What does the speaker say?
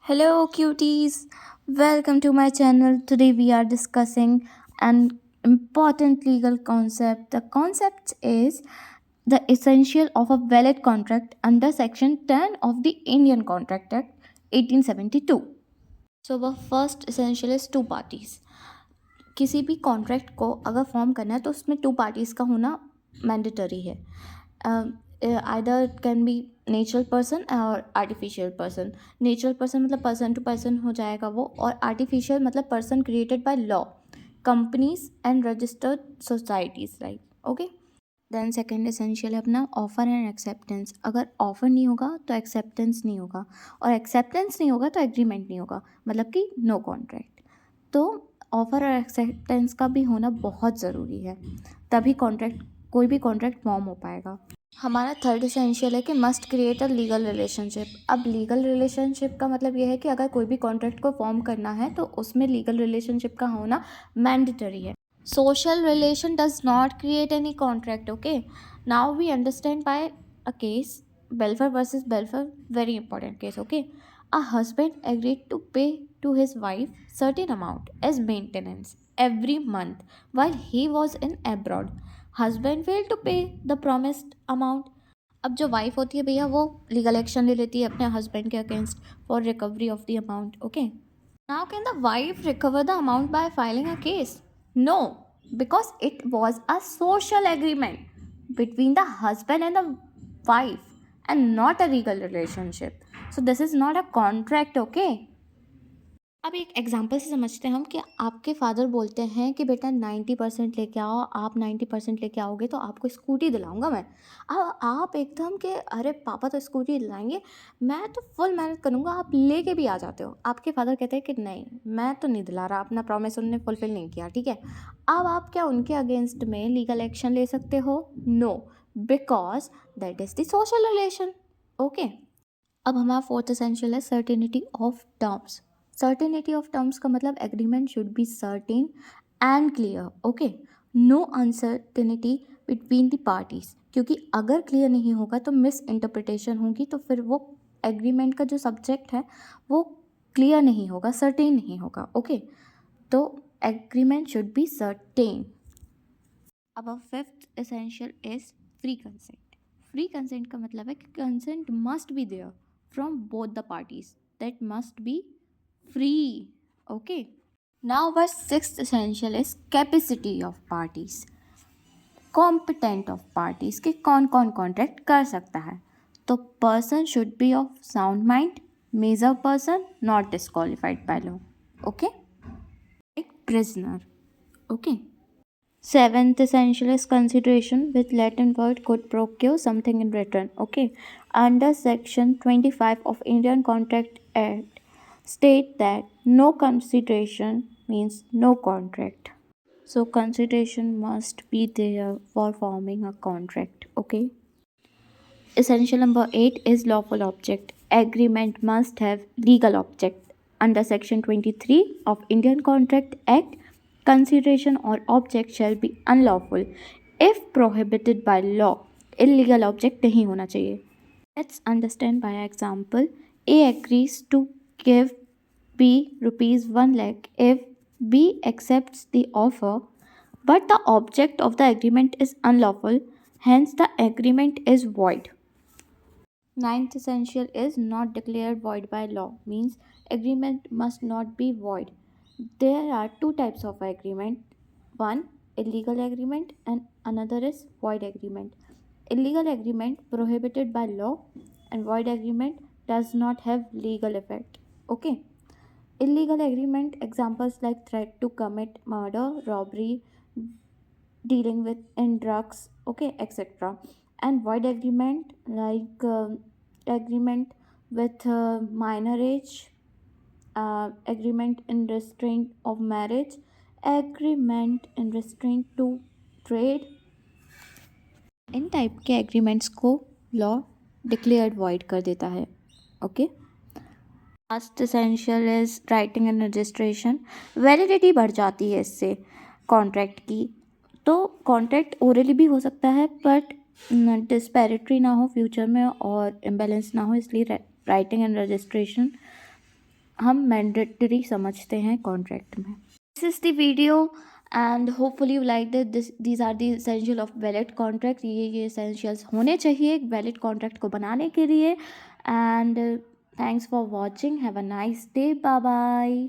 Hello, cuties. Welcome to my channel. Today we are discussing an important legal concept. The concept is the essential of a valid contract under Section 10 of the Indian Contract Act 1872. So, the first essential is two parties. किसी भी contract को अगर form करना है तो उसमें to parties का होना मैंडेटरी है. Either it can be natural person और आर्टिफिशियल पर्सन. नेचुरल पर्सन मतलब पर्सन टू पर्सन हो जाएगा वो, और आर्टिफिशियल मतलब person created by law, companies and registered societies like. Okay. Then second essential है अपना ऑफर एंड एक्सेप्टेंस. अगर ऑफर नहीं होगा तो एक्सेप्टेंस नहीं होगा, और एक्सेप्टेंस नहीं होगा तो एग्रीमेंट नहीं होगा, मतलब कि नो कॉन्ट्रैक्ट. तो ऑफर और एक्सेप्टेंस का भी होना बहुत ज़रूरी है, तभी कॉन्ट्रैक्ट कोई भी कॉन्ट्रैक्ट फॉर्म हो पाएगा. हमारा थर्ड एसेंशियल है कि must create a legal relationship. अब लीगल रिलेशनशिप का मतलब ये है कि अगर कोई भी कॉन्ट्रैक्ट को फॉर्म करना है तो उसमें लीगल रिलेशनशिप का होना मैंडेटरी है. Social relation does not create any contract. Okay, now we understand by a case, Belfer versus Belfer, very important case. Okay, a husband agreed to pay to his wife certain amount as maintenance every month while he was in abroad. Husband failed to pay the promised amount. अब जो wife होती है भैया वो legal action ले लेती है अपने हस्बैंड के against for recovery of the amount. Okay. Now, can the wife recover the amount by filing a case? No, because it was a social agreement between the husband and the wife and not a legal relationship. So, this is not a contract, okay? अब एक example से समझते हैं हम कि आपके father बोलते हैं कि बेटा 90% लेके आओ, आप 90% लेके आओगे तो आपको स्कूटी दिलाऊंगा मैं. अब आप एकदम कि अरे पापा तो स्कूटी दिलाएंगे, मैं तो फुल मेहनत करूंगा, आप लेके भी आ जाते हो. आपके फादर कहते हैं कि नहीं, मैं तो नहीं दिला रहा, अपना प्रॉमिस उन्होंने फुलफिल नहीं किया. ठीक है, अब आप क्या उनके अगेंस्ट में लीगल एक्शन ले सकते हो? No, because that is the social relation. Okay. अब हमारा फोर्थ एसेंशियल है certainty of terms. Certainty of terms का मतलब agreement should be certain and clear. Okay, no uncertainty between the parties, क्योंकि अगर क्लियर नहीं होगा तो मिस इंटरप्रिटेशन होगी, तो फिर वो एग्रीमेंट का जो सब्जेक्ट है वो क्लियर नहीं होगा, सर्टेन नहीं होगा. ओके, तो एग्रीमेंट शुड बी सर्टेन. अब fifth essential is free consent. Free consent का मतलब है कि consent must be there from both the parties. That must be free. Okay. Now our sixth essential is capacity of parties. Competent of parties कि कौन कौन contract कर सकता है. तो person should be of sound mind, major person, not disqualified by law. Okay. एक prisoner. Okay. Seventh essential is consideration with Latin word could procure something in return. Okay. Under Section 25 of Indian Contract Act state that no consideration means no contract. So consideration must be there for forming a contract. Okay. Essential number 8 is lawful object. Agreement must have legal object. Under Section 23 of Indian Contract Act, consideration or object shall be unlawful if prohibited by law. Illegal object नहीं होना चाहिए. Let's understand by example. A agrees to give B rupees 1 lakh if B accepts the offer, but the object of the agreement is unlawful, hence the agreement is void. Ninth essential is not declared void by law, means agreement must not be void. There are two types of agreement. One, illegal agreement, and another is void agreement. Illegal agreement prohibited by law, and void agreement does not have legal effect. Okay. Illegal agreement examples like threat to commit murder, robbery, dealing with in drugs, okay, etc. And void agreement like agreement with minor age, agreement in restraint of marriage, agreement in restraint to trade. In type के agreements को law declared void कर देता है. Okay. Last essential is writing and registration. Validity बढ़ जाती है इससे contract की. तो कॉन्ट्रैक्ट ओरली भी हो सकता है बट डिस्पैरिटी ना हो फ्यूचर में और इम्बैलेंस ना हो, इसलिए राइटिंग एंड रजिस्ट्रेशन हम मैंडेटरी समझते हैं कॉन्ट्रैक्ट में। This is the video and hopefully you like this these are the essential of valid contract. ये एसेंशियल्स होने चाहिए एक वैलिड कॉन्ट्रैक्ट को बनाने के लिए। And thanks for watching, have a nice day, bye bye.